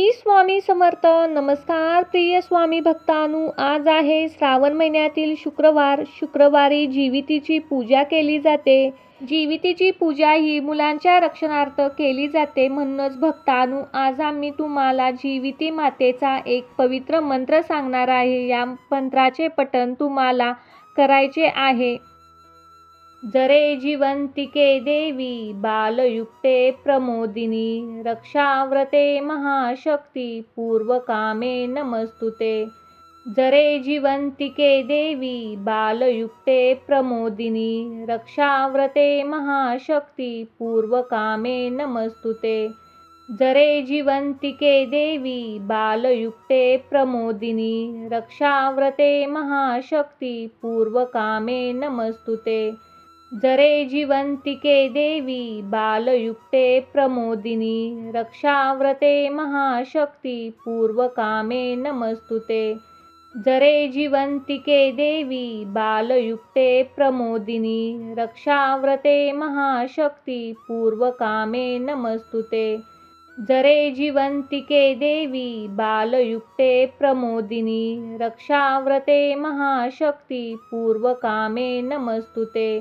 श्री स्वामी समर्थ. नमस्कार प्रिय स्वामी भक्तांनो, आज आहे श्रावण महिन्यातील शुक्रवार. शुक्रवारी जीवितीची पूजा केली जाते. जीवितीची पूजा ही मुलांच्या रक्षणार्थ केली जाते. म्हणूनच भक्तांनो, आज आम्ही तुम्हाला जीविती मातेचा एक पवित्र मंत्र सांगणार आहे. या मंत्राचे पठण तुम्हाला करायचे आहे. जरे जीवंतिके देवी बालयुक्ते प्रमोदिनी रक्षाव्रते महाशक्ती पूर्वकामे नमस्तुते. जरे जीवंतिके देवी बालयुक्ते प्रमोदिनी रक्षाव्रते महाशक्ती पूर्वकामे नमस्तुते. जरे जीवंतिके देवी बालयुक्ते प्रमोदिनी रक्षाव्रते महाशक्ती पूर्वकामे नमस्तुते. जरे जीवंतिके देवी बालयुक्ते प्रमोदिनी रक्षाव्रते महाशक्ती पूर्वकामे नमस्तुते. जरे जीवंतिके देवी बालयुक्ते प्रमोदिनी रक्षाव्रते महाशक्ती पूर्वकामे नमस्तुते. जरे जीवंतिके देवी बालयुक्ते प्रमोदिनी रक्षाव्रते महाशक्ती पूर्वकामे नमस्तुते.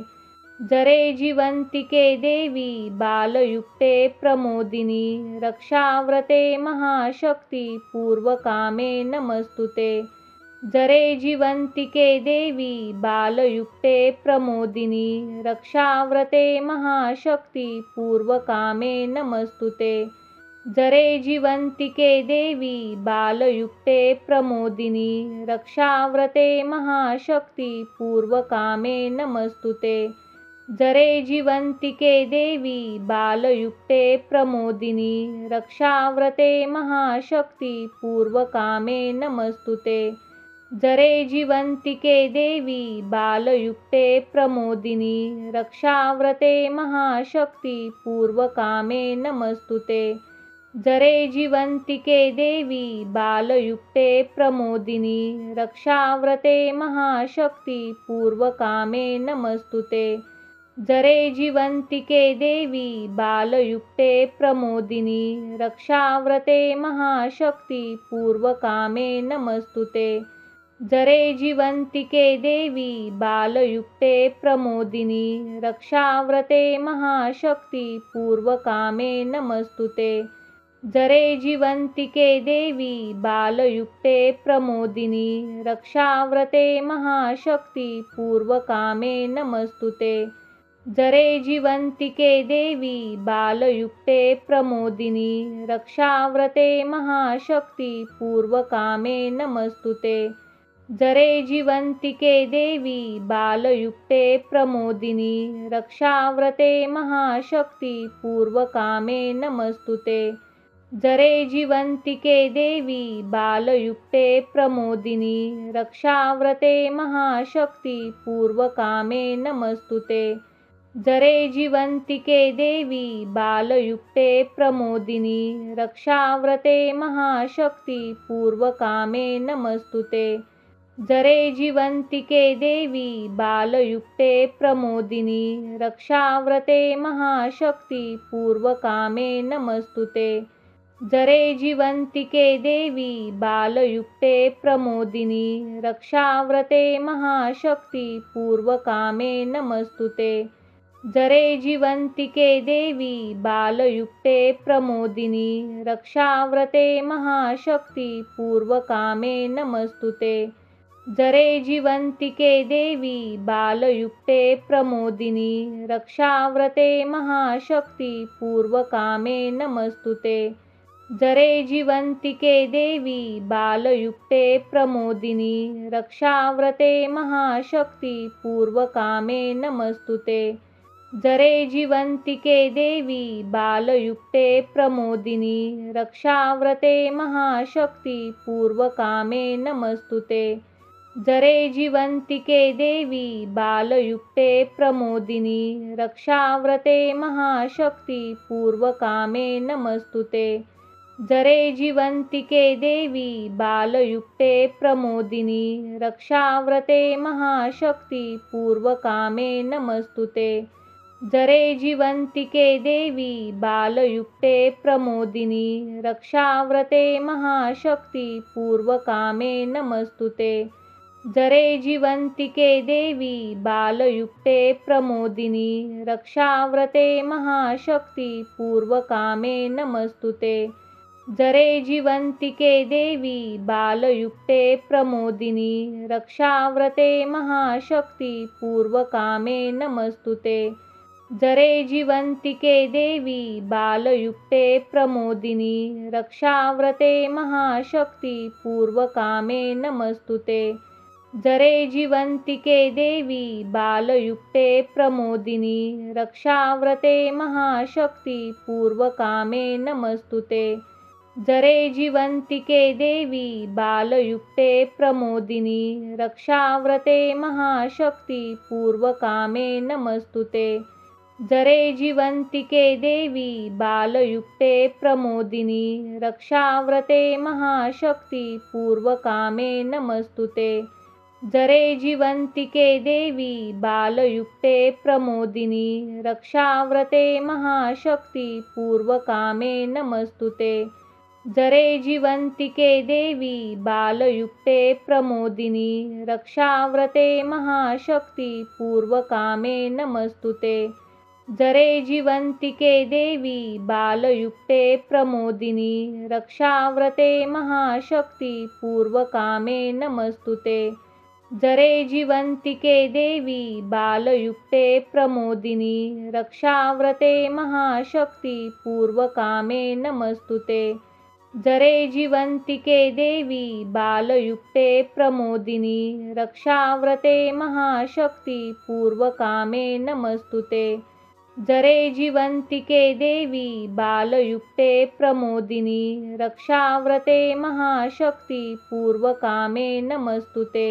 जरे जीवंतिके देवी बालयुक्ते प्रमोदिनी रक्षाव्रते महाशक्ती पूर्वकामे नमस्तुते. जरे जीवंतिके देवी बालयुक्ते प्रमोदिनी रक्षाव्रते महाशक्ती पूर्वकामे नमस्तुते. जरे जीवंतिके देवी बालयुक्ते प्रमोदिनी रक्षाव्रते महाशक्ती पूर्वकामे नमस्तुते. जरे जीवंतिके देवी बालयुक्ते प्रमोदिनी रक्षाव्रते महाशक्ती पूर्वकामे नमस्तुते. जरे जीवंतिके देवी बालयुक्ते प्रमोदिनी रक्षाव्रते महाशक्ती पूर्वकामे नमस्तुते. जरे जीवंतिके देवी बालयुक्ते प्रमोदिनी रक्षाव्रते महाशक्ती पूर्वकामे नमस्तुते. जरे जीवंतिके देवी बालयुक्ते प्रमोदिनी रक्षाव्रते महाशक्ती पूर्वकामे नमस्तुते. जरे जीवंतिके देवी बालयुक्ते प्रमोदिनी रक्षाव्रते महाशक्ती पूर्वकामे नमस्तुते. जरे जीवंतिके देवी बालयुक्ते प्रमोदिनी रक्षाव्रते महाशक्ती पूर्वकामे नमस्तुते. जरे जीवंतिके देवी बालयुक्ते प्रमोदिनी रक्षाव्रते महाशक्ती पूर्वकामे नमस्तुते. जरे जीवंतिके देवी बालयुक्ते प्रमोदिनी रक्षाव्रते महाशक्ती पूर्वकामे नमस्तुते. जरे जीवंतिके देवी बालयुक्ते प्रमोदिनी रक्षाव्रते महाशक्ती पूर्वकामे नमस्तुते. जरे जीवंतिके देवी बालयुक्ते प्रमोदिनी रक्षाव्रते महाशक्ती पूर्वकामे नमस्तुते. जरे जीवंतिके देवी बालयुक्ते प्रमोदिनी रक्षाव्रते महाशक्ती पूर्वकामे नमस्तुते. जरे जीवंतिके देवी बालयुक्ते प्रमोदिनी रक्षाव्रते महाशक्ती पूर्वकामे नमस्तुते. जरे जीवंतिके देवी बालयुक्ते प्रमोदिनी रक्षाव्रते महाशक्ती पूर्वकामे नमस्तुते. जरे जीवंतिके देवी बालयुक्ते प्रमोदिनी रक्षाव्रते महाशक्ती पूर्वकामे नमस्तुते. जरे जीवंतिके देवी बालयुक्ते प्रमोदिनी रक्षाव्रते महाशक्ती पूर्वकामे नमस्तुते. जरे जीवंतिके देवी बालयुक्ते प्रमोदिनी रक्षाव्रते महाशक्ती पूर्वकामे नमस्तुते. जरे जीवंतिके देवी बालयुक्ते प्रमोदिनी रक्षाव्रते महाशक्ती पूर्वकामे नमस्तुते. जरे जीवंतिके देवी बालयुक्ते प्रमोदिनी रक्षाव्रते महाशक्ती पूर्वकामे नमस्तुते. जरे जीवन्तिके देवी बालयुक्ते प्रमोदिनी रक्षाव्रते महाशक्ती पूर्वकामे नमस्तुते। जरे जीवन्तिके देवी बालयुक्ते प्रमोदिनी रक्षाव्रते महाशक्ती पूर्वकामे नमस्तुते। जरे जीवन्तिके देवी बालयुक्ते प्रमोदिनी रक्षाव्रते महाशक्ती पूर्वकामे नमस्तुते। जरे जीवन्तिके देवी बालयुक्ते प्रमोदिनी रक्षाव्रते महाशक्ती पूर्वकामे नमस्तुते। जरे जीवन्तिके देवी बालयुक्ते प्रमोदिनी रक्षाव्रते महाशक्ती पूर्वकामे नमस्तुते। जरे जीवन्तिके देवी बालयुक्ते प्रमोदिनी रक्षाव्रते महाशक्ती पूर्वकामे नमस्तुते। जरे जीवन्तिके देवी बालयुक्ते प्रमोदिनी रक्षाव्रते महाशक्ती पूर्वकामे नमस्तुते। जरे जीवन्तिके देवी बालयुक्ते प्रमोदिनी रक्षाव्रते महाशक्ती पूर्वकामे नमस्तुते। जरे जीवन्तिके देवी बालयुक्ते प्रमोदिनी रक्षाव्रते महाशक्ती पूर्वकामे नमस्तुते। जरे जीवन्तिके देवी बालयुक्ते प्रमोदिनी रक्षाव्रते महाशक्ती पूर्वकामे नमस्तुते। जरे जीवन्तिके देवी बालयुक्ते प्रमोदिनी रक्षाव्रते महाशक्ती पूर्वकामे नमस्तुते। जरे जीवन्तिके देवी बालयुक्ते प्रमोदिनी रक्षाव्रते महाशक्ती पूर्वकामे नमस्तुते। जरे जीवन्तिके देवी बालयुक्ते प्रमोदिनी रक्षाव्रते महाशक्ती पूर्वकामे नमस्तुते।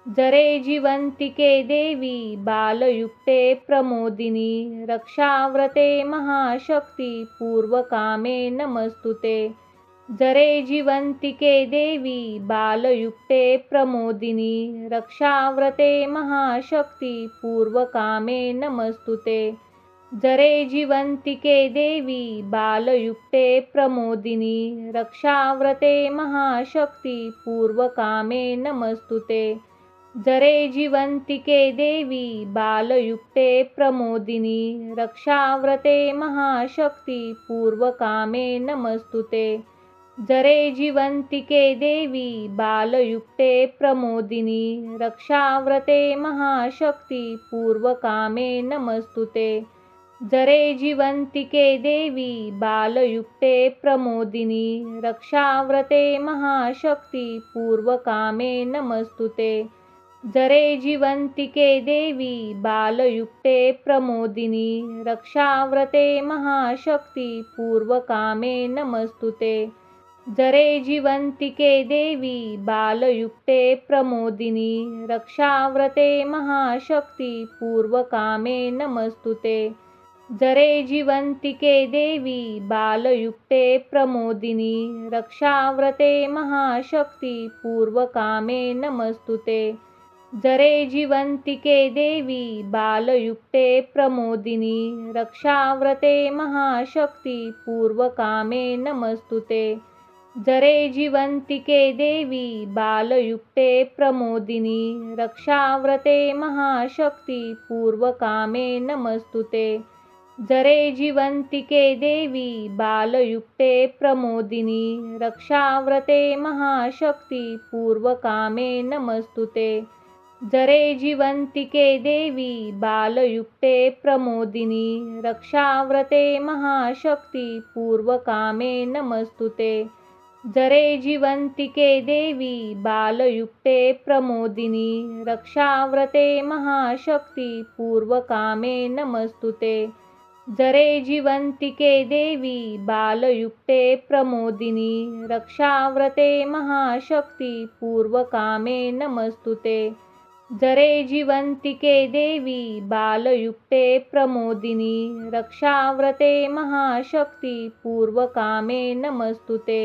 जरे जीवन्तिके देवी बालयुक्ते प्रमोदिनी रक्षाव्रते महाशक्ती पूर्वकामे नमस्तुते। जरे जीवन्तिके देवी बालयुक्ते प्रमोदिनी रक्षाव्रते महाशक्ती पूर्वकामे नमस्तुते। जरे जीवन्तिके देवी बालयुक्ते प्रमोदिनी रक्षाव्रते महाशक्ती पूर्वकामे नमस्तुते। जरे जीवन्तिके देवी बालयुक्ते प्रमोदिनी रक्षाव्रते महाशक्ती पूर्वकामे नमस्तुते। जरे जीवन्तिके देवी बालयुक्ते प्रमोदिनी रक्षाव्रते महाशक्ती पूर्वकामे नमस्तुते। जरे जीवन्तिके देवी बालयुक्ते प्रमोदिनी रक्षाव्रते महाशक्ती पूर्वकामे नमस्तुते। जरे जीवन्तिके देवी बालयुक्ते प्रमोदिनी रक्षाव्रते महाशक्ती पूर्वकामे नमस्तुते। जरे जीवन्तिके देवी बालयुक्ते प्रमोदिनी रक्षाव्रते महाशक्ती पूर्वकामे नमस्तुते। जरे जीवन्तिके देवी बालयुक्ते प्रमोदिनी रक्षाव्रते महाशक्ती पूर्वकामे नमस्तुते। जरे जीवन्तिके देवी बालयुक्ते प्रमोदिनी रक्षाव्रते महाशक्ती पूर्वकामे नमस्तुते। जरे जीवन्तिके देवी बालयुक्ते प्रमोदिनी रक्षाव्रते महाशक्ती पूर्वकामे नमस्तुते। जरे जीवन्तिके देवी बालयुक्ते प्रमोदिनी रक्षाव्रते महाशक्ती पूर्वकामे नमस्तुते। जरे जीवन्तिके देवी बालयुक्ते प्रमोदिनी रक्षाव्रते महाशक्ती पूर्वकामे नमस्तुते। जरे जीवन्तिके देवी बालयुक्ते प्रमोदिनी रक्षाव्रते महाशक्ती पूर्वकामे नमस्तुते। जरे जीवन्तिके देवी बालयुक्ते प्रमोदिनी रक्षाव्रते महाशक्ती पूर्वकामे नमस्तुते। जरे जीवन्तिके देवी बालयुक्ते प्रमोदिनी रक्षाव्रते महाशक्ती पूर्वकामे नमस्तुते।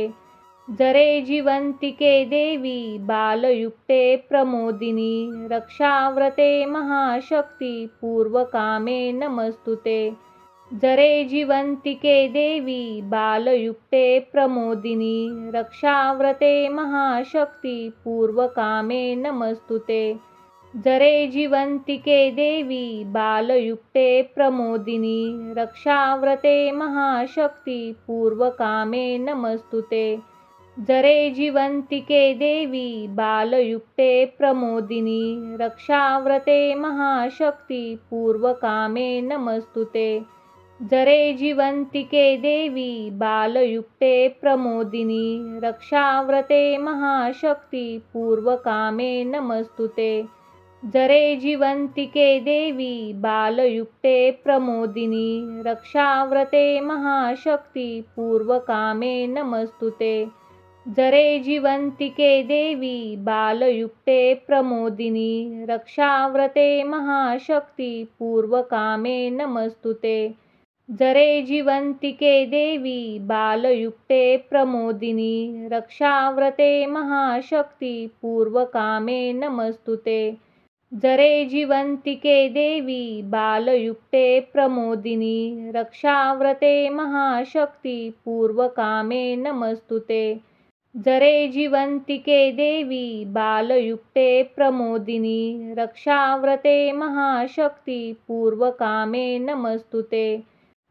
जरे जीवन्तिके देवी बालयुक्ते प्रमोदिनी रक्षाव्रते महाशक्ती पूर्वकामे नमस्तुते। जरे जीवन्तिके देवी बालयुक्ते प्रमोदिनी रक्षाव्रते महाशक्ती पूर्वकामे नमस्तुते। जरे जीवन्तिके देवी बालयुक्ते प्रमोदिनी रक्षाव्रते महाशक्ती पूर्वकामे नमस्तुते। जरे जीवन्तिके देवी बालयुक्ते प्रमोदिनी रक्षाव्रते महाशक्ती पूर्वकामे नमस्तुते। जरे जीवन्तिके देवी बालयुक्ते प्रमोदिनी रक्षाव्रते महाशक्ती पूर्वकामे नमस्तुते। जरे जीवन्तिके देवी बालयुक्ते प्रमोदिनी रक्षाव्रते महाशक्ती पूर्वकामे नमस्तुते। जरे जीवन्तिके देवी बालयुक्ते प्रमोदिनी रक्षाव्रते महाशक्ती पूर्वकामे नमस्तुते। जरे जीवन्तिके देवी बालयुक्ते प्रमोदिनी रक्षाव्रते महाशक्ती पूर्वकामे नमस्तुते। जरे जीवन्तिके देवी बालयुक्ते प्रमोदिनी रक्षाव्रते महाशक्ती पूर्वकामे नमस्तुते। जरे जीवन्तिके देवी बालयुक्ते प्रमोदिनी रक्षाव्रते महाशक्ती पूर्वकामे नमस्तुते।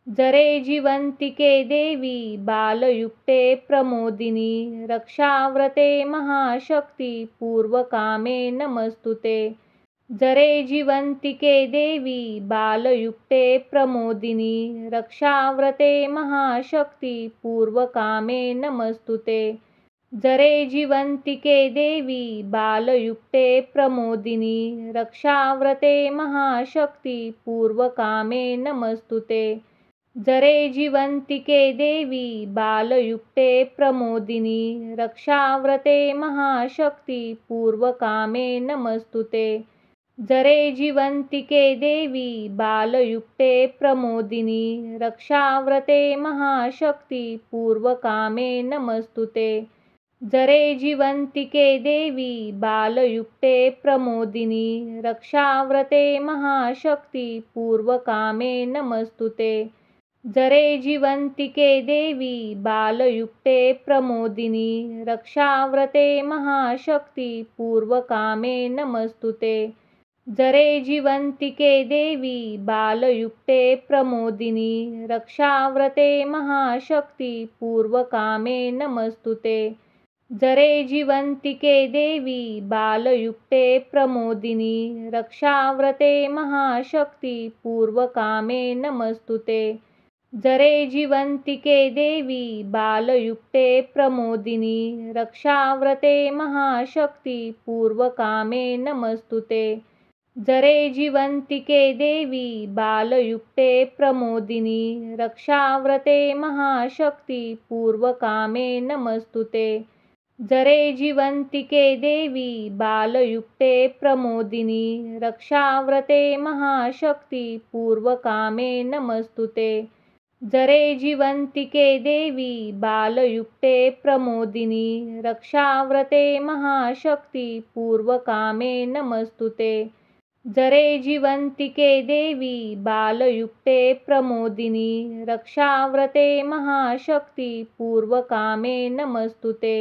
जरे जीवन्तिके देवी बालयुक्ते प्रमोदिनी रक्षाव्रते महाशक्ती पूर्वकामे नमस्तुते। जरे जीवन्तिके देवी बालयुक्ते प्रमोदिनी रक्षाव्रते महाशक्ती पूर्वकामे नमस्तुते। जरे जीवन्तिके देवी बालयुक्ते प्रमोदिनी रक्षाव्रते महाशक्ती पूर्वकामे नमस्तुते। जरे जीवन्तिके देवी बालयुक्ते प्रमोदिनी रक्षाव्रते महाशक्ती पूर्वकामे नमस्तुते। जरे जीवन्तिके देवी बालयुक्ते प्रमोदिनी रक्षाव्रते महाशक्ती पूर्वकामे नमस्तुते। जरे जीवन्तिके देवी बालयुक्ते प्रमोदिनी रक्षाव्रते महाशक्ती पूर्वकामे नमस्तुते। जरे जीवन्तिके देवी बालयुक्ते प्रमोदिनी रक्षाव्रते महाशक्ती पूर्वकामे नमस्तुते। जरे जीवन्तिके देवी बालयुक्ते प्रमोदिनी रक्षाव्रते महाशक्ती पूर्वकामे नमस्तुते। जरे जीवन्तिके देवी बालयुक्ते प्रमोदिनी रक्षाव्रते महाशक्ती पूर्वकामे नमस्तुते। जरे जीवन्तिके देवी बालयुक्ते प्रमोदिनी रक्षाव्रते महाशक्ती पूर्वकामे नमस्तुते। जरे जीवन्तिके देवी बालयुक्ते प्रमोदिनी रक्षाव्रते महाशक्ती पूर्वकामे नमस्तुते। जरे जीवन्तिके देवी बालयुक्ते प्रमोदिनी रक्षाव्रते महाशक्ती पूर्वकामे नमस्तुते। जरे जीवन्तिके देवी बालयुक्ते प्रमोदिनी रक्षाव्रते महाशक्ती पूर्वकामे नमस्तुते। जरे जीवन्तिके देवी बालयुक्ते प्रमोदिनी रक्षाव्रते महाशक्ती पूर्वकामे नमस्तुते।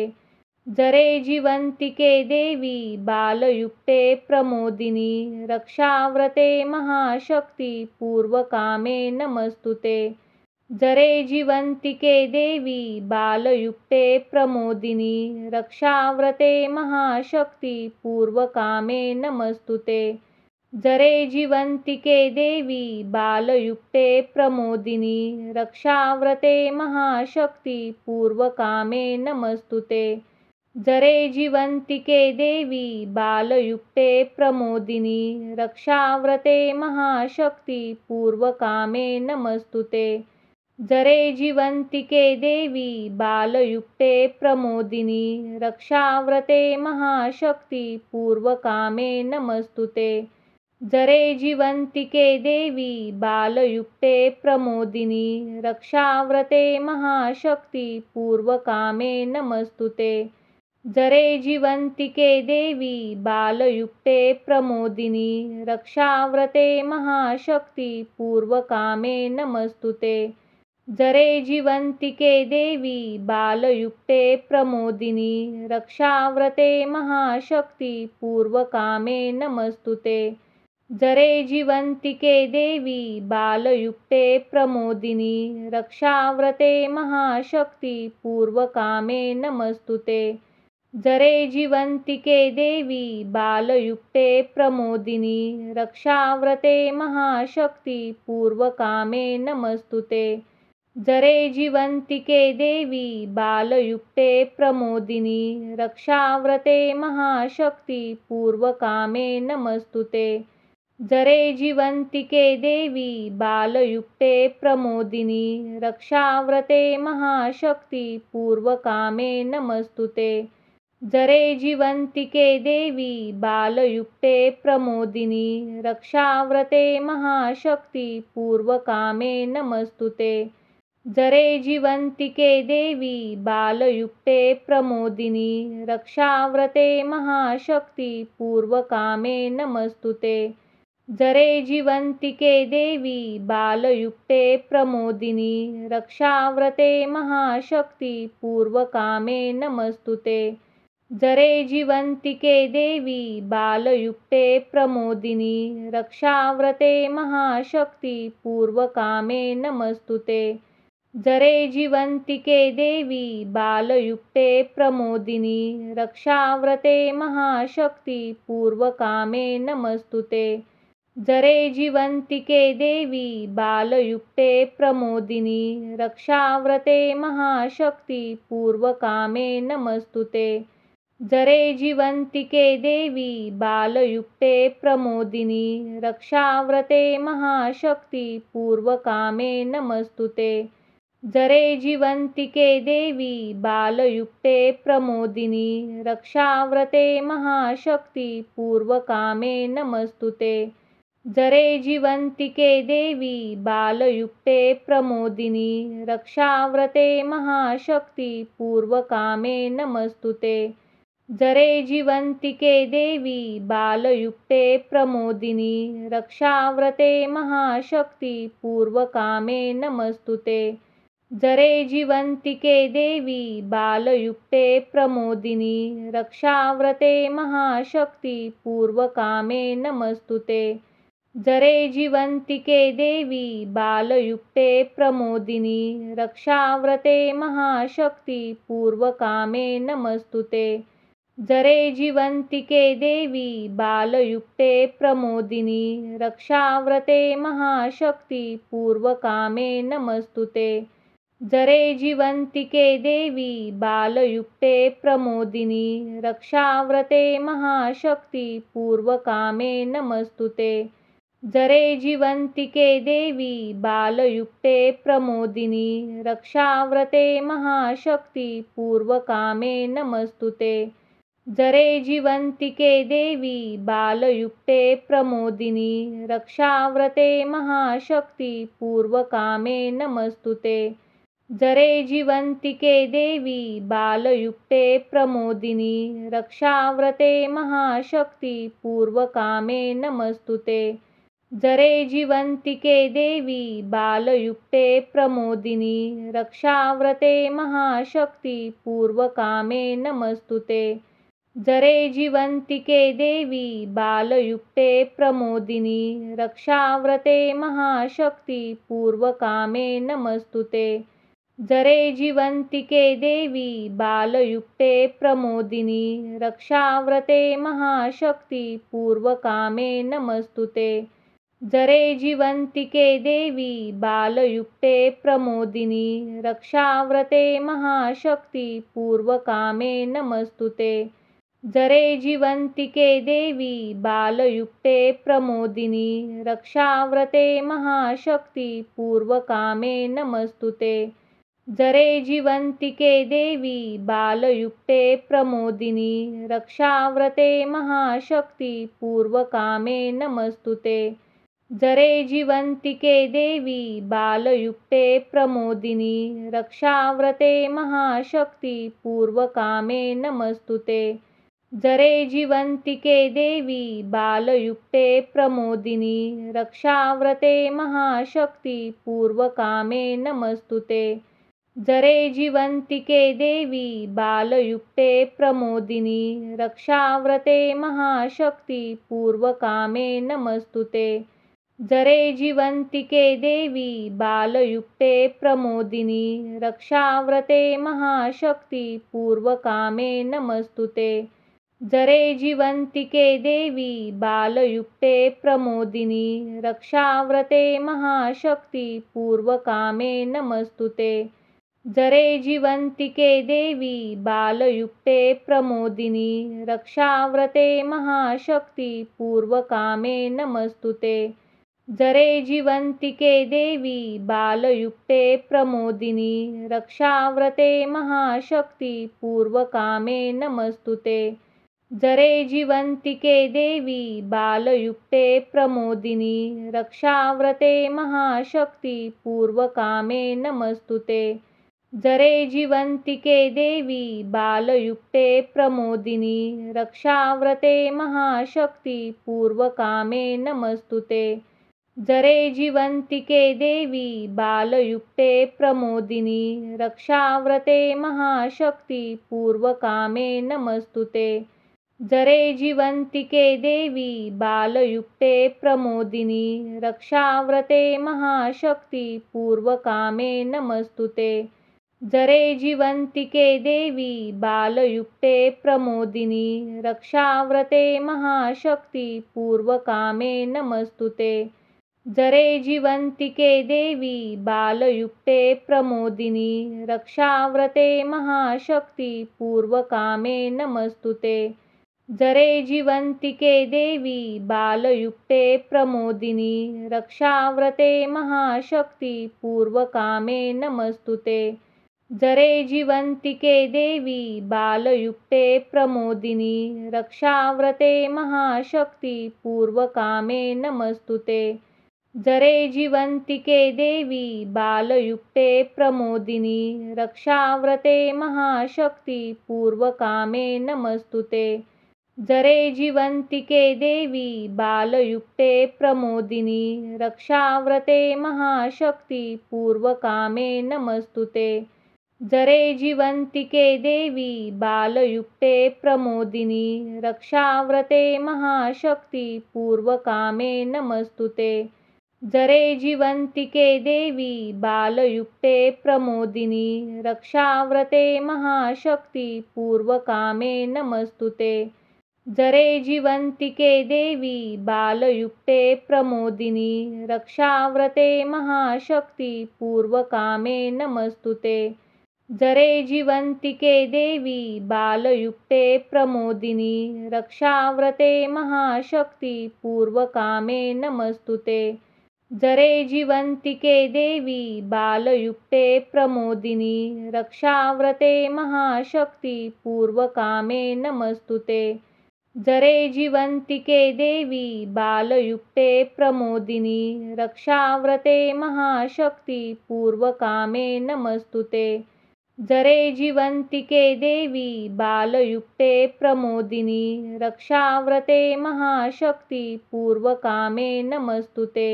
जरे जीवन्तिके देवी बालयुक्ते प्रमोदिनी रक्षाव्रते महाशक्ती पूर्वकामे नमस्तुते। जरे जीवन्तिके देवी बालयुक्ते प्रमोदिनी रक्षाव्रते महाशक्ती पूर्वकामे नमस्तुते। जरे जीवन्तिके देवी बालयुक्ते प्रमोदिनी रक्षाव्रते महाशक्ती पूर्वकामे नमस्तुते। जरे जीवन्तिके देवी बालयुक्ते प्रमोदिनी रक्षाव्रते महाशक्ती पूर्वकामे नमस्तुते। जरे जीवन्तिके देवी बालयुक्ते प्रमोदिनी रक्षाव्रते महाशक्ती पूर्वकामे नमस्तुते। जरे जीवन्तिके देवी बालयुक्ते प्रमोदिनी रक्षाव्रते महाशक्ती पूर्वकामे नमस्तुते। जरे जीवन्तिके देवी बालयुक्ते प्रमोदिनी रक्षाव्रते महाशक्ती पूर्वकामे नमस्तुते। जरे जीवन्तिके देवी बालयुक्ते प्रमोदिनी रक्षाव्रते महाशक्ती पूर्वकामे नमस्तुते। जरे जीवन्तिके देवी बालयुक्ते प्रमोदिनी रक्षाव्रते महाशक्ती पूर्वकामे नमस्तुते। जरे जीवन्तिके देवी बालयुक्ते प्रमोदिनी रक्षाव्रते महाशक्ती पूर्वकामे नमस्तुते। जरे जीवन्तिके देवी बालयुक्ते प्रमोदिनी रक्षाव्रते महाशक्ती पूर्वकामे नमस्तुते। जरे जीवन्तिके देवी बालयुक्ते प्रमोदिनी रक्षाव्रते महाशक्ती पूर्वकामे नमस्तुते। जरे जीवन्तिके देवी बालयुक्ते प्रमोदिनी रक्षाव्रते महाशक्ती पूर्वकामे नमस्तुते। जरे जीवन्तिके देवी बालयुक्ते प्रमोदिनी रक्षाव्रते महाशक्ती पूर्वकामे नमस्तुते। जरे जीवन्तिके देवी बालयुक्ते प्रमोदिनी रक्षाव्रते महाशक्ती पूर्वकामे नमस्तुते। जरे जीवन्तिके देवी बालयुक्ते प्रमोदिनी रक्षाव्रते महाशक्ती पूर्वकामे नमस्तुते। जरे जीवन्तिके देवी बालयुक्ते प्रमोदिनी रक्षाव्रते महाशक्ती पूर्वकामे नमस्तुते। जरे जीवन्तिके देवी बालयुक्ते प्रमोदिनी रक्षाव्रते महाशक्ती पूर्वकामे नमस्तुते। जरे जीवन्तिके देवी बालयुक्ते प्रमोदिनी रक्षाव्रते महाशक्ती पूर्वकामे नमस्तुते। जरे जीवन्तिके देवी बालयुक्ते प्रमोदिनी रक्षाव्रते महाशक्ती पूर्वकामे नमस्तुते। जरे जीवन्तिके देवी बालयुक्ते प्रमोदिनी रक्षाव्रते महाशक्ती पूर्वकामे नमस्तुते। जरे जीवन्तिके देवी बालयुक्ते प्रमोदिनी रक्षाव्रते महाशक्ती पूर्वकामे नमस्तुते। जरे जीवन्तिके देवी बालयुक्ते प्रमोदिनी रक्षाव्रते महाशक्ती पूर्वकामे नमस्तुते। जरे जीवन्तिके देवी बालयुक्ते प्रमोदिनी रक्षाव्रते महाशक्ती पूर्वकामे नमस्तुते। जरे जीवन्तिके देवी बालयुक्ते प्रमोदिनी रक्षाव्रते महाशक्ती पूर्वकामे नमस्तुते। जरे जीवन्तिके देवी बालयुक्ते प्रमोदिनी रक्षाव्रते महाशक्ती पूर्वकामे नमस्तुते। जरे जीवन्तिके देवी बालयुक्ते प्रमोदिनी रक्षाव्रते महाशक्ती पूर्वकामे नमस्तुते। जरे जीवन्तिके देवी बालयुक्ते प्रमोदिनी रक्षाव्रते महाशक्ती पूर्वकामे नमस्तुते। जरे जीवन्तिके देवी बालयुक्ते प्रमोदिनी रक्षाव्रते महाशक्ती पूर्वकामे नमस्तुते। जरे जीवन्तिके देवी बालयुक्ते प्रमोदिनी रक्षाव्रते महाशक्ती पूर्वकामे नमस्तुते। जरे जीवन्तिके देवी बालयुक्ते प्रमोदिनी रक्षाव्रते महाशक्ती पूर्वकामे नमस्तुते। जरे जीवन्तिके देवी बालयुक्ते प्रमोदिनी रक्षाव्रते महाशक्ती पूर्वकामे नमस्तुते। जरे जीवन्तिके देवी बालयुक्ते प्रमोदिनी रक्षाव्रते महाशक्ती पूर्वकामे नमस्तुते। जरे जीवन्तिके देवी बालयुक्ते प्रमोदिनी रक्षाव्रते महाशक्ती पूर्वकामे नमस्तुते। जरे जीवन्तिके देवी बालयुक्ते प्रमोदिनी रक्षाव्रते महाशक्ती पूर्वकामे नमस्तुते। जरे जीवन्तिके देवी बालयुक्ते प्रमोदिनी रक्षाव्रते महाशक्ती पूर्वकामे नमस्तुते। जरे जीवन्तिके देवी बालयुक्ते प्रमोदिनी रक्षाव्रते महाशक्ती पूर्वकामे नमस्तुते। जरे जीवन्तिके देवी बालयुक्ते प्रमोदिनी रक्षाव्रते महाशक्ती पूर्वकामे नमस्तुते। जरे जीवन्तिके देवी बालयुक्ते प्रमोदिनी रक्षाव्रते महाशक्ती पूर्वकामे नमस्तुते। जरे जीवन्तिके देवी बालयुक्ते प्रमोदिनी रक्षाव्रते महाशक्ती पूर्वकामे नमस्तुते। जरे जीवन्तिके देवी बालयुक्ते प्रमोदिनी रक्षाव्रते महाशक्ती पूर्वकामे नमस्तुते। जरे जीवन्तिके देवी बालयुक्ते प्रमोदिनी रक्षाव्रते महाशक्ती पूर्वकामे नमस्तुते। जरे जीवन्तिके देवी बालयुक्ते प्रमोदिनी रक्षाव्रते महाशक्ती पूर्वकामे नमस्तुते। जरे जीवन्तिके देवी बालयुक्ते प्रमोदिनी रक्षाव्रते महाशक्ती पूर्वकामे नमस्तुते। जरे जीवन्तिके देवी बालयुक्ते प्रमोदिनी रक्षाव्रते महाशक्ती पूर्वकामे नमस्तुते। जरे जीवन्तिके देवी बालयुक्ते प्रमोदिनी रक्षाव्रते महाशक्ती पूर्वकामे नमस्तुते। जरे जीवन्तिके देवी बालयुक्ते प्रमोदिनी रक्षाव्रते महाशक्ती पूर्वकामे नमस्तुते। जरे जीवन्तिके देवी बालयुक्ते प्रमोदिनी रक्षाव्रते महाशक्ती पूर्वकामे नमस्तुते। जरे जीवन्तिके देवी बालयुक्ते प्रमोदिनी रक्षाव्रते महाशक्ती पूर्वकामे नमस्तुते। जरे जीवन्तिके देवी बालयुक्ते प्रमोदिनी रक्षाव्रते महाशक्ती पूर्वकामे नमस्तुते। जरे जीवन्तिके देवी बालयुक्ते प्रमोदिनी रक्षाव्रते महाशक्ती पूर्वकामे नमस्तुते। जरे जीवन्तिके देवी बालयुक्ते प्रमोदिनी रक्षाव्रते महाशक्ती पूर्वकामे नमस्तुते। जरे जीवन्तिके देवी बालयुक्ते प्रमोदिनी रक्षाव्रते महाशक्ती पूर्वकामे नमस्तुते। जरे जीवन्तिके देवी बालयुक्ते प्रमोदिनी रक्षाव्रते महाशक्ती पूर्वकामे नमस्तुते। जरे जीवन्तिके देवी बालयुक्ते प्रमोदिनी रक्षाव्रते महाशक्ती पूर्वकामे नमस्तुते। जरे जीवन्तिके देवी बालयुक्ते प्रमोदिनी रक्षाव्रते महाशक्ती पूर्वकामे नमस्तुते। जरे जीवन्तिके देवी बालयुक्ते प्रमोदिनी रक्षाव्रते महाशक्ती पूर्वकामे नमस्तुते। जरे जीवन्तिके देवी बालयुक्ते प्रमोदिनी रक्षाव्रते महाशक्ती पूर्वकामे नमस्तुते। जरे जीवन्तिके देवी बालयुक्ते प्रमोदिनी रक्षाव्रते महाशक्ती पूर्वकामे नमस्तुते।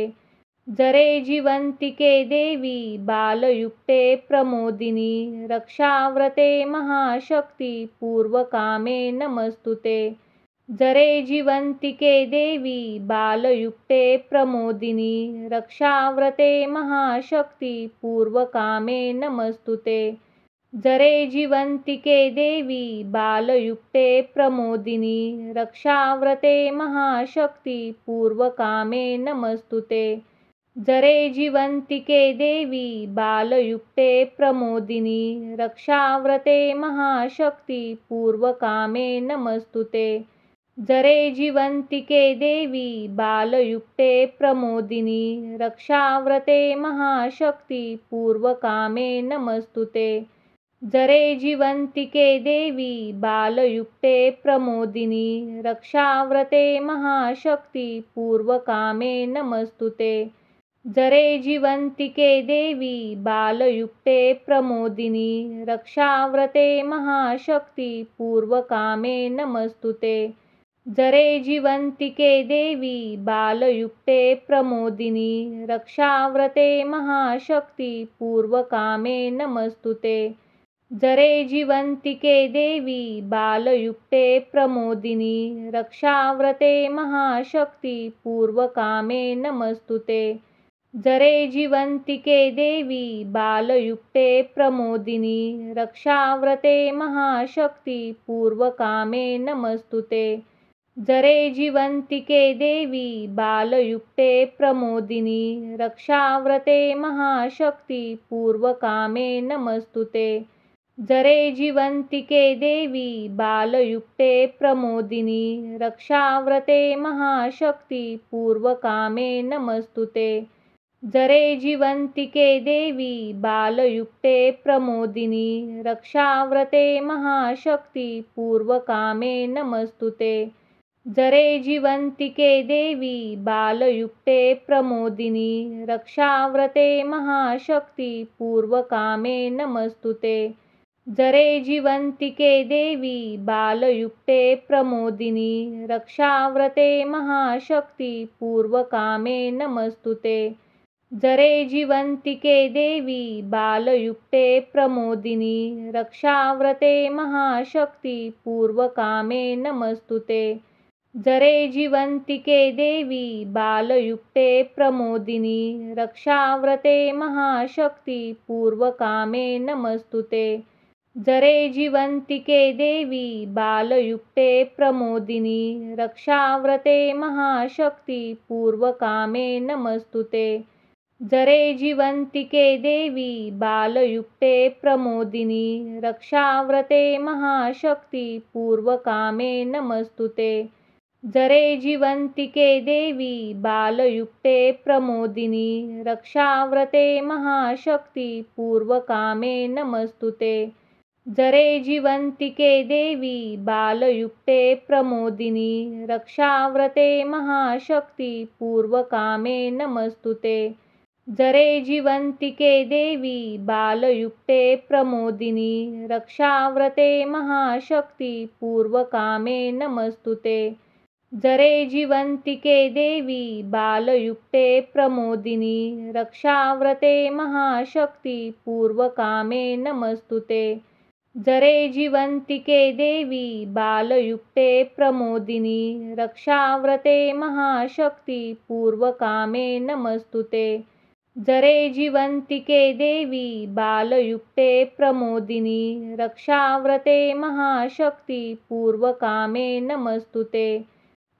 जरे जीवन्तिके देवी बालयुक्ते प्रमोदिनी रक्षाव्रते महाशक्ती पूर्वकामे नमस्तुते। जरे जीवन्तिके देवी बालयुक्ते प्रमोदिनी रक्षाव्रते महाशक्ती पूर्वकामे नमस्तुते। जरे जीवन्तिके देवी बालयुक्ते प्रमोदिनी रक्षाव्रते महाशक्ती पूर्वकामे नमस्तुते। जरे जीवन्तिके देवी बालयुक्ते प्रमोदिनी रक्षाव्रते महाशक्ती पूर्वकामे नमस्तुते। जरे जीवन्तिके देवी बालयुक्ते प्रमोदिनी रक्षाव्रते महाशक्ती पूर्वकामे नमस्तुते। जरे जीवन्तिके देवी बालयुक्ते प्रमोदिनी रक्षाव्रते महाशक्ती पूर्वकामे नमस्तुते। जरे जीवन्तिके देवी बालयुक्ते प्रमोदिनी रक्षाव्रते महाशक्ती पूर्वकामे नमस्तुते। जरे जीवन्तिके देवी बालयुक्ते प्रमोदिनी रक्षाव्रते महाशक्ती पूर्वकामे नमस्तुते। जरे जीवन्तिके देवी बालयुक्ते प्रमोदिनी रक्षाव्रते महाशक्ती पूर्वकामे नमस्तुते। जरे जीवन्तिके देवी बालयुक्ते प्रमोदिनी रक्षाव्रते महाशक्ती पूर्वकामे नमस्तुते। जरे जीवन्तिके देवी बालयुक्ते प्रमोदिनी रक्षाव्रते महाशक्ती पूर्वकामे नमस्तुते। जरे जीवन्तिके देवी बालयुक्ते प्रमोदिनी रक्षाव्रते महाशक्ती पूर्वकामे नमस्तुते। जरे जीवन्तिके देवी बालयुक्ते प्रमोदिनी रक्षाव्रते महाशक्ती पूर्वकामे नमस्तुते। जरे जीवन्तिके देवी बालयुक्ते प्रमोदिनी रक्षाव्रते महाशक्ती पूर्वकामे नमस्तुते। जरे जीवन्तिके देवी बालयुक्ते प्रमोदिनी रक्षाव्रते महाशक्ती पूर्वकामे नमस्तुते। जरे जीवन्तिके देवी बालयुक्ते प्रमोदिनी रक्षाव्रते महाशक्ती पूर्वकामे नमस्तुते। जरे जीवन्तिके देवी बालयुक्ते प्रमोदिनी रक्षाव्रते महाशक्ती पूर्वकामे नमस्तुते। जरे जीवन्तिके देवी बालयुक्ते प्रमोदिनी रक्षाव्रते महाशक्ती पूर्वकामे नमस्तुते। जरे जीवन्तिके देवी बालयुक्ते प्रमोदिनी रक्षाव्रते महाशक्ती पूर्वकामे नमस्तुते। जरे जीवन्तिके देवी बालयुक्ते प्रमोदिनी रक्षाव्रते महाशक्ती पूर्वकामे नमस्तुते। जरे जीवन्तिके देवी बालयुक्ते प्रमोदिनी रक्षाव्रते महाशक्ती पूर्वकामे नमस्तुते। जरे जीवन्तिके देवी बालयुक्ते प्रमोदिनी रक्षाव्रते महाशक्ती पूर्वकामे नमस्तुते। जरे जीवन्तिके देवी बालयुक्ते प्रमोदिनी रक्षाव्रते महाशक्ती पूर्वकामे नमस्तुते। जरे जीवन्तिके देवी बालयुक्ते प्रमोदिनी रक्षाव्रते महाशक्ती पूर्वकामे नमस्तुते। जरे जीवन्तिके देवी बालयुक्ते प्रमोदिनी रक्षाव्रते महाशक्ती पूर्वकामे नमस्तुते।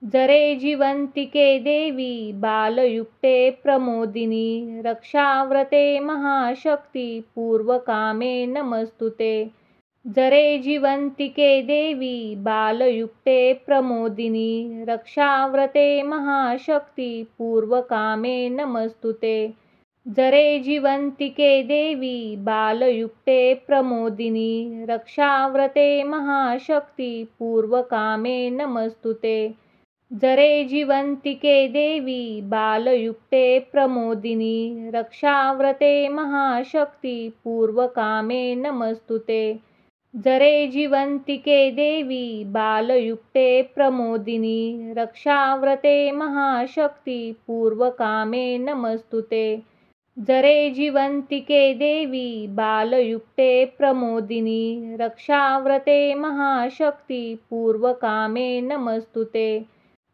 जरे जीवन्तिके देवी बालयुक्ते प्रमोदिनी रक्षाव्रते महाशक्ती पूर्वकामे नमस्तुते। जरे जीवन्तिके देवी बालयुक्ते प्रमोदिनी रक्षाव्रते महाशक्ती पूर्वकामे नमस्तुते। जरे जीवन्तिके देवी बालयुक्ते प्रमोदिनी रक्षाव्रते महाशक्ती पूर्वकामे नमस्तुते। जरे जीवन्तिके देवी बालयुक्ते प्रमोदिनी रक्षाव्रते महाशक्ती पूर्वकामे नमस्तुते। जरे जीवन्तिके देवी बालयुक्ते प्रमोदिनी रक्षाव्रते महाशक्ती पूर्वकामे नमस्तुते। जरे जीवन्तिके देवी बालयुक्ते प्रमोदिनी रक्षाव्रते महाशक्ती पूर्वकामे नमस्तुते।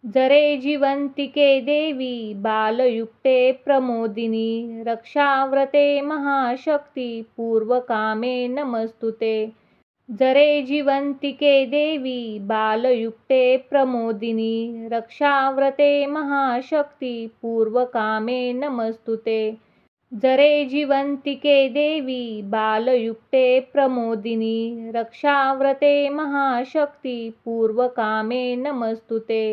जरे जीवन्तिके देवी बालयुक्ते प्रमोदिनी रक्षाव्रते महाशक्ती पूर्वकामे नमस्तुते। जरे जीवन्तिके देवी बालयुक्ते प्रमोदिनी रक्षाव्रते महाशक्ती पूर्वकामे नमस्तुते। जरे जीवन्तिके देवी बालयुक्ते प्रमोदिनी रक्षाव्रते महाशक्ति पूर्वकामे नमस्तुते।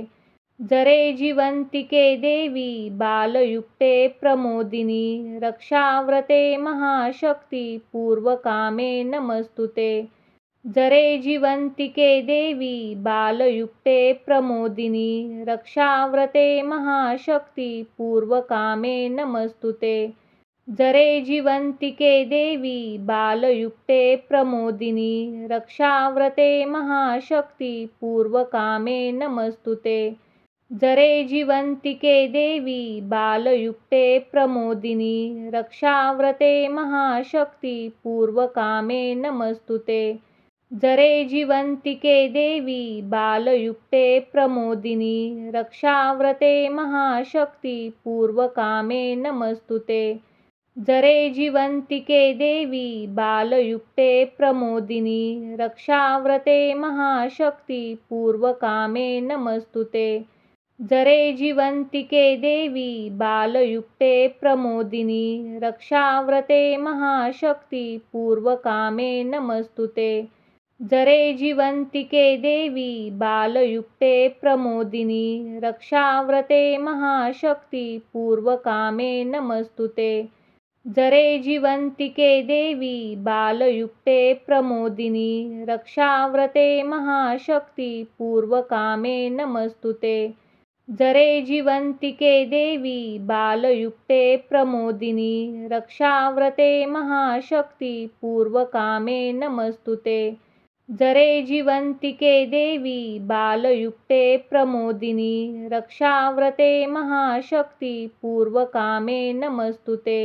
जरे जीवन्तिके देवी बालयुक्ते प्रमोदिनी रक्षाव्रते महाशक्ति पूर्वकामे नमस्तुते। जरे जीवन्तिके देवी बालयुक्ते प्रमोदिनी रक्षाव्रते महाशक्ति पूर्वकामे नमस्तुते। जरे जीवन्तिके देवी बालयुक्ते प्रमोदिनी रक्षाव्रते महाशक्ति पूर्वकामे नमस्तुते। जरे जीवन्तिके देवी बालयुक्ते प्रमोदिनी रक्षाव्रते महाशक्ति पूर्वकामे नमस्तुते। जरे जीवन्तिके देवी बालयुक्ते प्रमोदिनी रक्षाव्रते महाशक्ति पूर्वकामे नमस्तुते। जरे जीवन्तिके देवी बालयुक्ते प्रमोदिनी रक्षाव्रते महाशक्ति पूर्वकामे नमस्तुते। जरे जीवन्तिके देवी बालयुक्ते प्रमोदिनी रक्षाव्रते महाशक्ति पूर्वकामे नमस्तुते। जरे जीवन्तिके देवी बालयुक्ते प्रमोदिनी रक्षाव्रते महाशक्ति पूर्वकामे नमस्तुते। जरे जीवन्तिके देवी बालयुक्ते प्रमोदिनी रक्षाव्रते महाशक्ति पूर्वकामे नमस्तुते। जरे जीवन्तिके देवी बालयुक्ते प्रमोदिनी रक्षाव्रते महाशक्ति पूर्वकामे नमस्तुते। जरे जीवन्तिके देवी बालयुक्ते प्रमोदिनी रक्षाव्रते महाशक्ति पूर्वकामे नमस्तुते।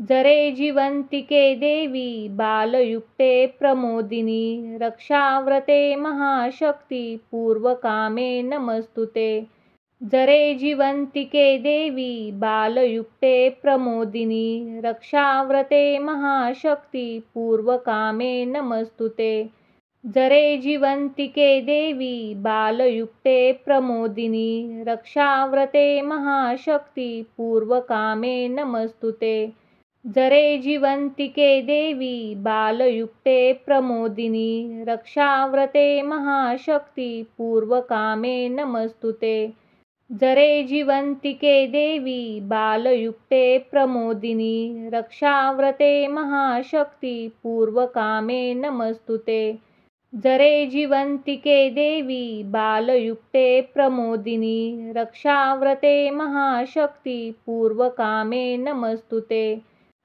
जरे जीवन्तिके देवी बालयुक्ते प्रमोदिनी रक्षाव्रते महाशक्ति पूर्वकामे नमस्तुते। जरे जीवन्तिके देवी बालयुक्ते प्रमोदिनी रक्षाव्रते महाशक्ति पूर्वकामे नमस्तुते। जरे जीवन्तिके देवी बालयुक्ते प्रमोदिनी रक्षाव्रते महाशक्ति पूर्वकामे नमस्तुते। जरे जीवन्तिके देवी बालयुक्ते प्रमोदिनी रक्षाव्रते महाशक्ति पूर्वकामे नमस्तुते। जरे जीवन्तिके देवी बालयुक्ते प्रमोदिनी रक्षाव्रते महाशक्ति पूर्वकामे नमस्तुते। जरे जीवन्तिके देवी बालयुक्ते प्रमोदिनी रक्षाव्रते महाशक्ति पूर्वकामे नमस्तुते।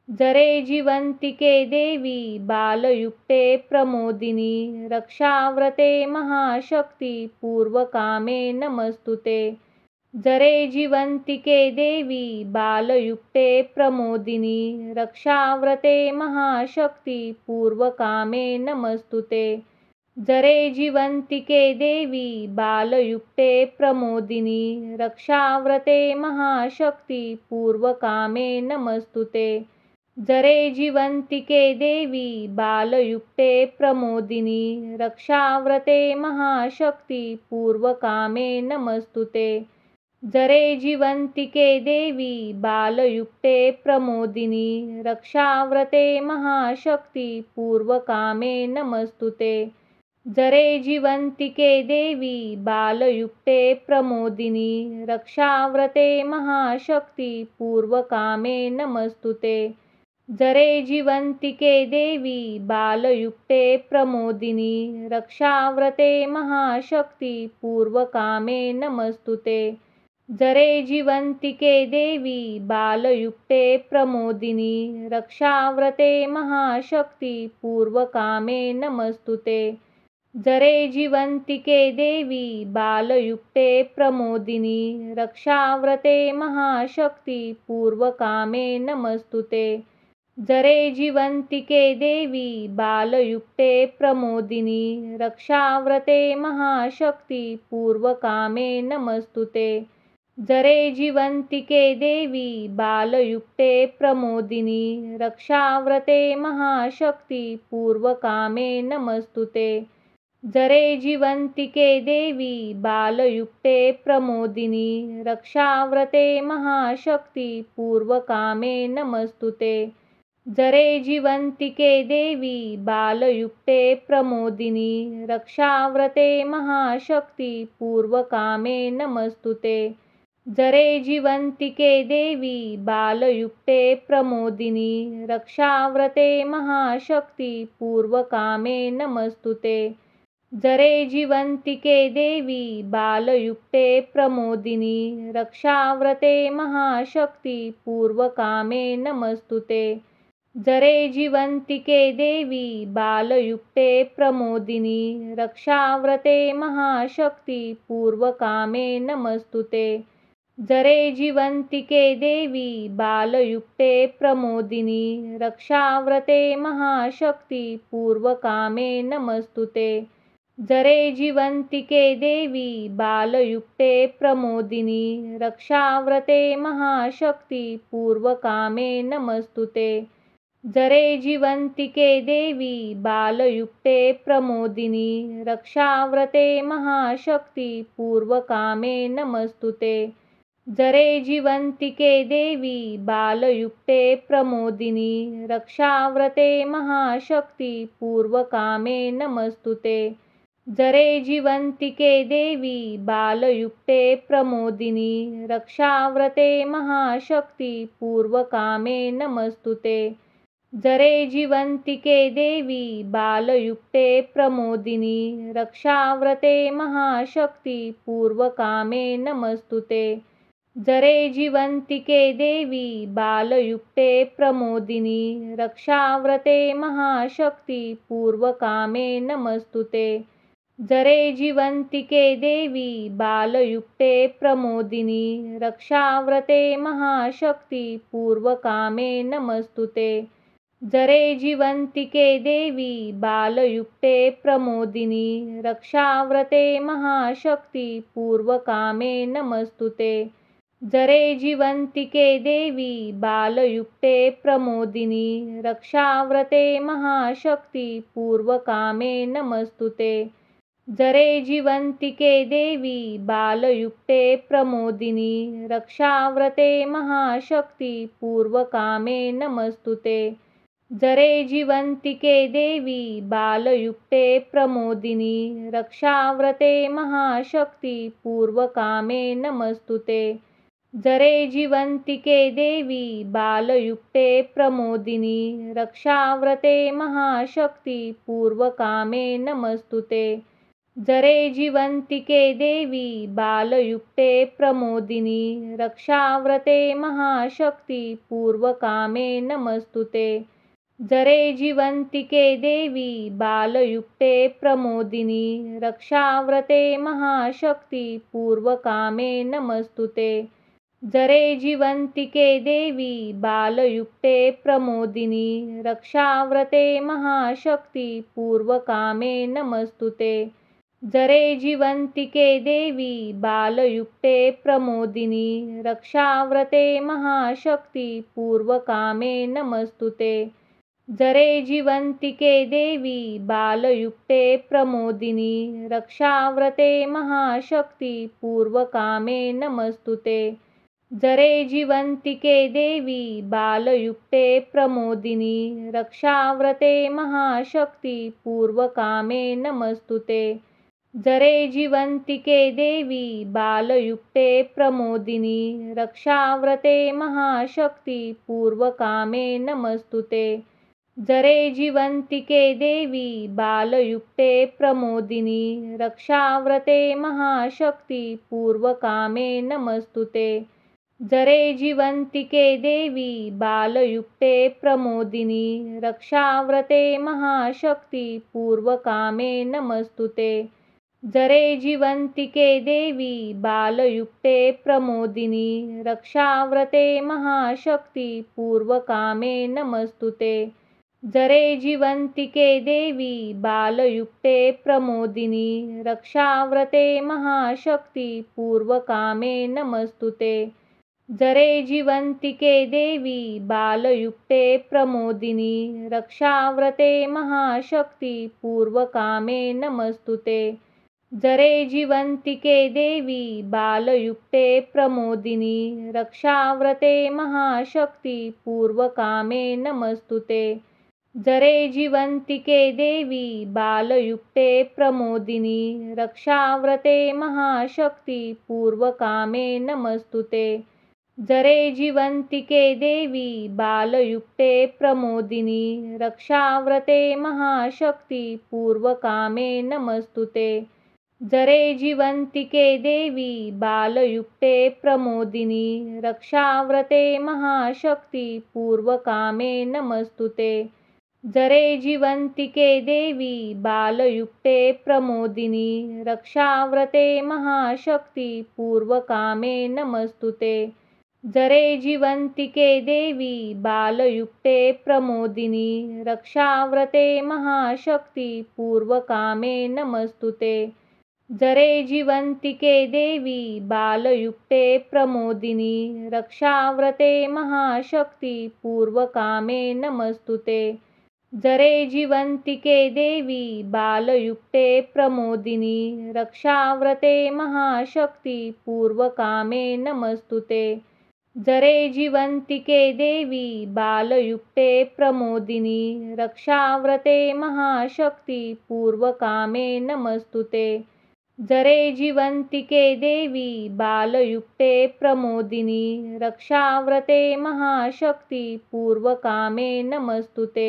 जरे जीवन्तिके देवी बालयुक्ते प्रमोदिनी रक्षाव्रते महाशक्ति पूर्वकामे नमस्तुते। जरे जीवन्तिके देवी बालयुक्ते प्रमोदिनी रक्षाव्रते महाशक्ति पूर्वकामे नमस्तुते। जरे जीवन्तिके देवी बालयुक्ते प्रमोदिनी रक्षाव्रते महाशक्ति पूर्वकामे नमस्तुते। जरे जीवन्तिके देवी बालयुक्ते प्रमोदिनी रक्षाव्रते महाशक्ति पूर्वकामे नमस्तुते। जरे जीवन्तिके देवी बालयुक्ते प्रमोदिनी रक्षाव्रते महाशक्ति पूर्वकामे नमस्तुते। जरे जीवन्तिके देवी बालयुक्ते प्रमोदिनी रक्षाव्रते महाशक्ति पूर्वकामे नमस्तुते। जरे जीवन्तिके देवी बालयुक्ते प्रमोदिनी रक्षाव्रते महाशक्ति पूर्वकामे नमस्तुते। जरे जीवन्तिके देवी बालयुक्ते प्रमोदिनी रक्षाव्रते महाशक्ति पूर्वकामे नमस्तुते। जरे जीवन्तिके देवी बालयुक्ते प्रमोदिनी रक्षाव्रते महाशक्ति पूर्वकामे नमस्तुते। जरे जीवन्तिके देवी बालयुक्ते प्रमोदिनी रक्षाव्रते महाशक्ति पूर्वकामे नमस्तुते। जरे जीवन्तिके देवी बालयुक्ते प्रमोदिनी रक्षाव्रते महाशक्ति पूर्वकामे नमस्तुते। जरे जीवन्तिके देवी बालयुक्ते प्रमोदिनी रक्षाव्रते महाशक्ती पूर्वकामे नमस्तुते। जरे जीवन्तिके देवी बालयुक्ते प्रमोदिनी रक्षाव्रते महाशक्ती पूर्वकामे नमस्तुते। जरे जीवन्तिके देवी बालयुक्ते प्रमोदिनी रक्षाव्रते महाशक्ती पूर्वकामे नमस्तुते। जरे जीवन्तिके देवी बालयुक्ते प्रमोदिनी रक्षाव्रते महाशक्ती पूर्वकामे नमस्तुते। जरे जीवन्तिके देवी बालयुक्ते प्रमोदिनी रक्षाव्रते महाशक्ती पूर्वकामे नमस्तुते। जरे जीवन्तिके देवी बालयुक्ते प्रमोदिनी रक्षाव्रते महाशक्ती पूर्वकामे नमस्तुते। जरे जीवन्तिके देवी बालयुक्ते प्रमोदिनी रक्षाव्रते महाशक्ती पूर्वकामे नमस्तुते। जरे जीवन्तिके देवी बालयुक्ते प्रमोदिनी रक्षाव्रते महाशक्ती पूर्वकामे नमस्तुते। जरे जीवन्तिके देवी बालयुक्ते प्रमोदिनी रक्षाव्रते महाशक्ती पूर्वकामे नमस्तुते। जरे जीवन्तिके देवी बालयुक्ते प्रमोदिनी रक्षाव्रते महाशक्ती पूर्वकामे नमस्तुते। जरे जीवन्तिके देवी बालयुक्ते प्रमोदिनी रक्षाव्रते महाशक्ती पूर्वकामे नमस्तुते। जरे जीवन्तिके देवी बालयुक्ते प्रमोदिनी रक्षाव्रते महाशक्ती पूर्वकामे नमस्तुते। जरे जीवन्तिके देवी बालयुक्ते प्रमोदिनी रक्षाव्रते महाशक्ती पूर्वकामे नमस्तुते। जरे जीवन्तिके देवी बालयुक्ते प्रमोदिनी रक्षाव्रते महाशक्ती पूर्वकामे नमस्तुते। जरे जीवन्तिके देवी बालयुक्ते प्रमोदिनी रक्षाव्रते महाशक्ती पूर्वकामे नमस्तुते। जरे जीवन्तिके देवी बालयुक्ते प्रमोदिनी रक्षाव्रते महाशक्ती पूर्वकामे नमस्तुते। जरे जीवन्तिके देवी बालयुक्ते प्रमोदिनी रक्षाव्रते महाशक्ती पूर्वकामे नमस्तुते। जरे जीवन्तिके देवी बालयुक्ते प्रमोदिनी रक्षाव्रते महाशक्ती पूर्वकामे नमस्तुते। जरे जीवन्तिके देवी बालयुक्ते प्रमोदिनी रक्षाव्रते महाशक्ती पूर्वकामे नमस्तुते। जरे जीवन्तिके देवी बालयुक्ते प्रमोदिनी रक्षाव्रते महाशक्ती पूर्वकामे नमस्तुते। जरे जीवन्तिके देवी बालयुक्ते प्रमोदिनी रक्षाव्रते महाशक्ती पूर्वकामे नमस्तुते। जरे जीवन्तिके देवी बालयुक्ते प्रमोदिनी रक्षाव्रते महाशक्ती पूर्वकामे नमस्तुते। जरे जीवन्तिके देवी बालयुक्ते प्रमोदिनी रक्षाव्रते महाशक्ती पूर्वकामे नमस्तुते। जरे जीवन्तिके देवी बालयुक्ते प्रमोदिनी रक्षाव्रते महाशक्ती पूर्वकामे नमस्तुते। जरे जीवन्तिके देवी बालयुक्ते प्रमोदिनी रक्षाव्रते महाशक्ती पूर्वकामे नमस्तुते। जरे जीवन्तिके देवी बालयुक्ते प्रमोदिनी रक्षाव्रते महाशक्ती पूर्वकामे नमस्तुते। जरे जीवन्तिके देवी बालयुक्ते प्रमोदिनी रक्षाव्रते महाशक्ती पूर्वकामे नमस्तुते। जरे जीवन्तिके देवी बालयुक्ते प्रमोदिनी रक्षाव्रते महाशक्ती पूर्वकामे नमस्तुते। जरे जीवन्तिके देवी बालयुक्ते प्रमोदिनी रक्षाव्रते महाशक्ती पूर्वकामे नमस्तुते। जरे जीवन्तिके देवी बालयुक्ते प्रमोदिनी रक्षाव्रते महाशक्ती पूर्वकामे नमस्तुते। जरे जीवन्तिके देवी बालयुक्ते प्रमोदिनी रक्षाव्रते महाशक्ती पूर्वकामे नमस्तुते। जरे जीवन्तिके देवी बालयुक्ते प्रमोदिनी रक्षाव्रते महाशक्ती पूर्वकामे नमस्तुते। जरे जीवन्तिके देवी बालयुक्ते प्रमोदिनी रक्षाव्रते महाशक्ती पूर्वकामे नमस्तुते। जरे जीवन्तिके देवी बालयुक्ते प्रमोदिनी रक्षाव्रते महाशक्ती पूर्वकामे नमस्तुते। जरे जीवन्तिके देवी बालयुक्ते प्रमोदिनी रक्षाव्रते महाशक्ती पूर्वकामे नमस्तुते। जरे जीवन्तिके देवी बालयुक्ते प्रमोदिनी रक्षाव्रते महाशक्ती पूर्वकामे नमस्तुते। जरे जीवन्तिके देवी बालयुक्ते प्रमोदिनी रक्षाव्रते महाशक्ती पूर्वकामे नमस्तुते। जरे जीवन्तिके देवी बालयुक्ते प्रमोदिनी रक्षाव्रते महाशक्ती पूर्वकामे नमस्तुते। जरे जीवन्तिके देवी बालयुक्ते प्रमोदिनी रक्षाव्रते महाशक्ती पूर्वकामे नमस्तुते। जरे जीवन्तिके देवी बालयुक्ते प्रमोदिनी रक्षाव्रते महाशक्ती पूर्वकामे नमस्तुते।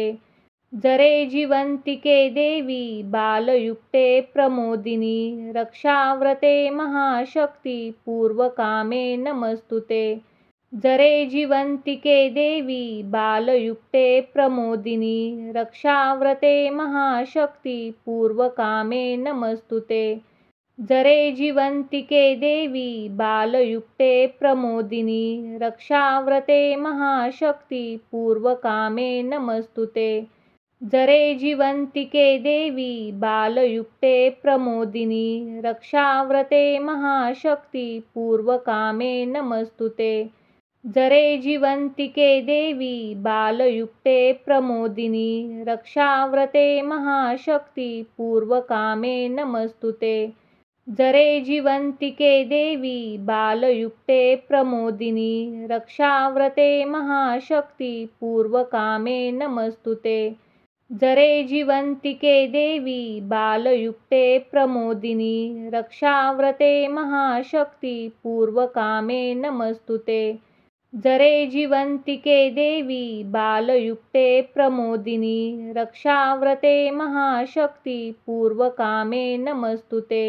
जरे जीवन्तिके देवी बालयुक्ते प्रमोदिनी रक्षाव्रते महाशक्ती पूर्वकामे नमस्तुते। जरे जीवन्तिके देवी बालयुक्ते प्रमोदिनी रक्षाव्रते महाशक्ती पूर्वकामे नमस्तुते। जरे जीवन्तिके देवी बालयुक्ते प्रमोदिनी रक्षाव्रते महाशक्ती पूर्वकामे नमस्तुते। जरे जीवन्तिके देवी बालयुक्ते प्रमोदिनी रक्षाव्रते महाशक्ती पूर्वकामे नमस्तुते। जरे जीवन्तिके देवी बालयुक्ते प्रमोदिनी रक्षाव्रते महाशक्ती पूर्वकामे नमस्तुते। जरे जीवन्तिके देवी बालयुक्ते प्रमोदिनी रक्षाव्रते महाशक्ती पूर्वकामे नमस्तुते। जरे जीवन्तिके देवी बालयुक्ते प्रमोदिनी रक्षाव्रते महाशक्ती पूर्वकामे नमस्तुते। जरे जीवन्तिके देवी बालयुक्ते प्रमोदिनी रक्षाव्रते महाशक्ती पूर्वकामे नमस्तुते।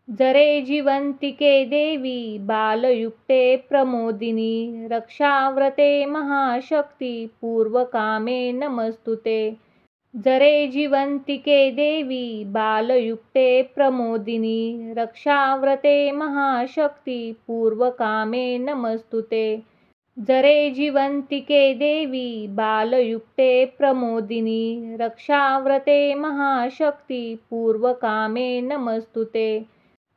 जरे जीवन्तिके देवी बालयुक्ते प्रमोदिनी रक्षाव्रते महाशक्ती पूर्वकामे नमस्तुते। जरे जीवन्तिके देवी बालयुक्ते प्रमोदिनी रक्षाव्रते महाशक्ती पूर्वकामे नमस्तुते। जरे जीवन्तिके देवी बालयुक्ते प्रमोदिनी रक्षाव्रते महाशक्ती पूर्वकामे नमस्तुते।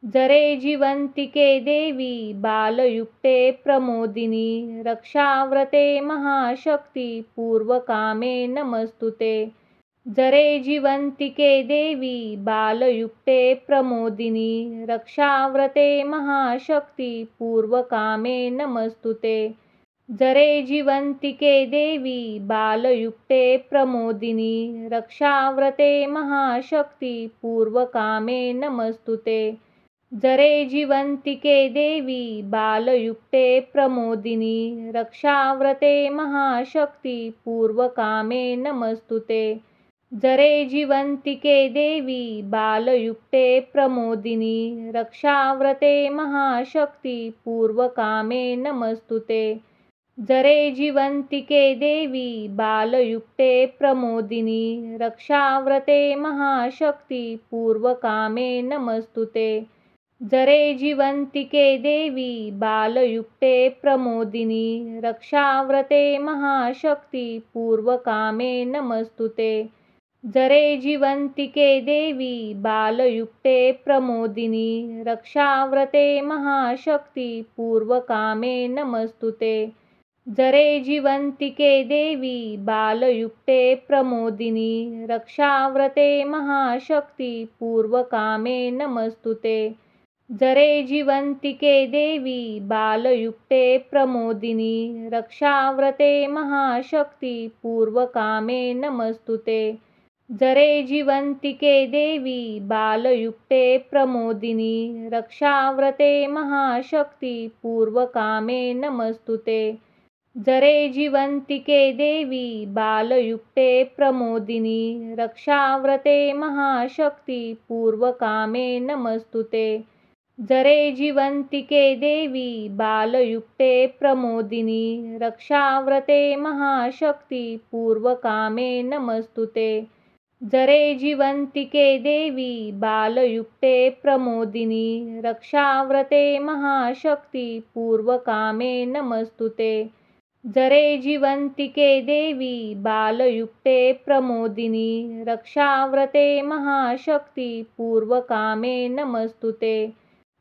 जरे जीवन्तिके देवी बालयुक्ते प्रमोदिनी रक्षाव्रते महाशक्ती पूर्वकामे नमस्तुते। जरे जीवन्तिके देवी बालयुक्ते प्रमोदिनी रक्षाव्रते महाशक्ती पूर्वकामे नमस्तुते। जरे जीवन्तिके देवी बालयुक्ते प्रमोदिनी रक्षाव्रते महाशक्ती पूर्वकामे नमस्तुते। जरे जीवन्तिके देवी बालयुक्ते प्रमोदिनी रक्षाव्रते महाशक्ती पूर्वकामे नमस्तुते। जरे जीवन्तिके देवी बालयुक्ते प्रमोदिनी रक्षाव्रते महाशक्ती पूर्वकामे नमस्तुते। जरे जीवन्तिके देवी बालयुक्ते प्रमोदिनी रक्षाव्रते महाशक्ती पूर्वकामे नमस्तुते। जरे जीवन्तिके देवी बालयुक्ते प्रमोदिनी रक्षाव्रते महाशक्ती पूर्वकामे नमस्तुते। जरे जीवन्तिके देवी बालयुक्ते प्रमोदिनी रक्षाव्रते महाशक्ती पूर्वकामे नमस्तुते। जरे जीवन्तिके देवी बालयुक्ते प्रमोदिनी रक्षाव्रते महाशक्ती पूर्वकामे नमस्तुते। जरे जीवन्तिके देवी बालयुक्ते प्रमोदिनी रक्षाव्रते महाशक्ती पूर्वकामे नमस्तुते। जरे जीवन्तिके देवी बालयुक्ते प्रमोदिनी रक्षाव्रते महाशक्ती पूर्वकामे नमस्तुते। जरे जीवन्तिके देवी बालयुक्ते प्रमोदिनी रक्षाव्रते महाशक्ती पूर्वकामे नमस्तुते। जरे जीवन्तिके देवी बालयुक्ते प्रमोदिनी रक्षाव्रते महाशक्ती पूर्वकामे नमस्तुते। जरे जीवन्तिके देवी बालयुक्ते प्रमोदिनी रक्षाव्रते महाशक्ती पूर्वकामे नमस्तुते। जरे जीवन्तिके देवी बालयुक्ते प्रमोदिनी रक्षाव्रते महाशक्ती पूर्वकामे नमस्तुते।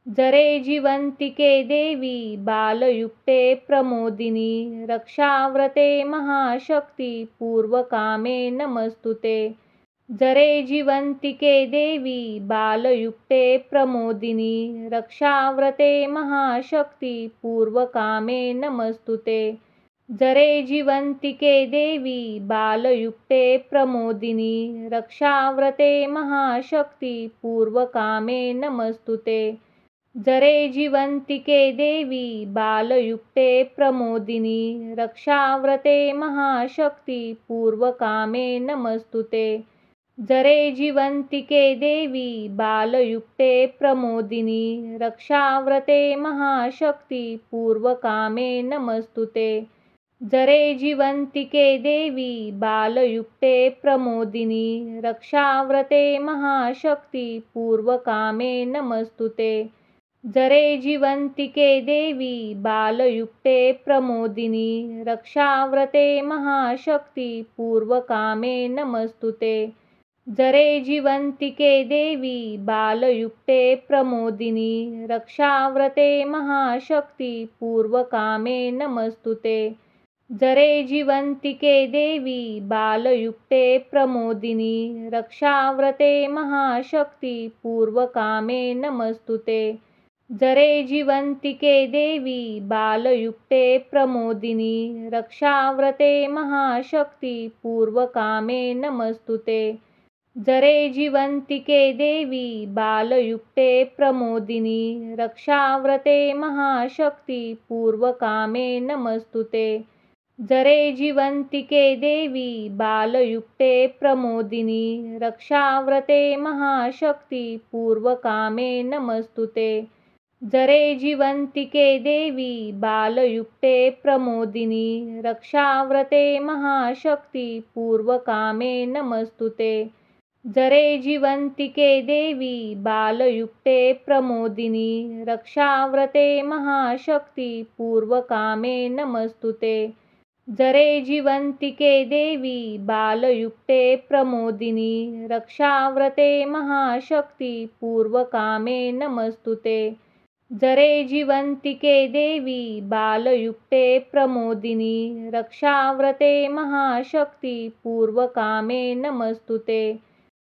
जरे जीवन्तिके देवी बालयुक्ते प्रमोदिनी रक्षाव्रते महाशक्ती पूर्वकामे नमस्तुते। जरे जीवन्तिके देवी बालयुक्ते प्रमोदिनी रक्षाव्रते महाशक्ती पूर्वकामे नमस्तुते। जरे जीवन्तिके देवी बालयुक्ते प्रमोदिनी रक्षाव्रते महाशक्ती पूर्वकामे नमस्तुते। जरे जीवन्तिके देवी बालयुक्ते प्रमोदिनी रक्षाव्रते महाशक्ती पूर्वकामे नमस्तुते। जरे जीवन्तिके देवी बालयुक्ते प्रमोदिनी रक्षाव्रते महाशक्ती पूर्वकामे नमस्तुते। जरे जीवन्तिके देवी बालयुक्ते प्रमोदिनी रक्षाव्रते महाशक्ती पूर्वकामे नमस्तुते। जरे जीवन्तिके देवी बालयुक्ते प्रमोदिनी रक्षाव्रते महाशक्ती पूर्वकामे नमस्तुते। जरे जीवन्तिके देवी बालयुक्ते प्रमोदिनी रक्षाव्रते महाशक्ती पूर्वकामे नमस्तुते। जरे जीवन्तिके देवी बालयुक्ते प्रमोदिनी रक्षाव्रते महाशक्ती पूर्वकामे नमस्तुते। जरे जीवन्तिके देवी बालयुक्ते प्रमोदिनी रक्षाव्रते महाशक्ती पूर्वकामे नमस्तुते। जरे जीवन्तिके देवी बालयुक्ते प्रमोदिनी रक्षाव्रते महाशक्ती पूर्वकामे नमस्तुते। जरे जीवन्तिके देवी बालयुक्ते प्रमोदिनी रक्षाव्रते महाशक्ती पूर्वकामे नमस्तुते। जरे जीवन्तिके देवी बालयुक्ते प्रमोदिनी रक्षाव्रते महाशक्ती पूर्वकामे नमस्तुते। जरे जीवन्तिके देवी बालयुक्ते प्रमोदिनी रक्षाव्रते महाशक्ती पूर्वकामे नमस्तुते। जरे जीवन्तिके देवी बालयुक्ते प्रमोदिनी रक्षाव्रते महाशक्ती पूर्वकामे नमस्तुते। जरे जीवन्तिके देवी बालयुक्ते प्रमोदिनी रक्षाव्रते महाशक्ती पूर्वकामे नमस्तुते।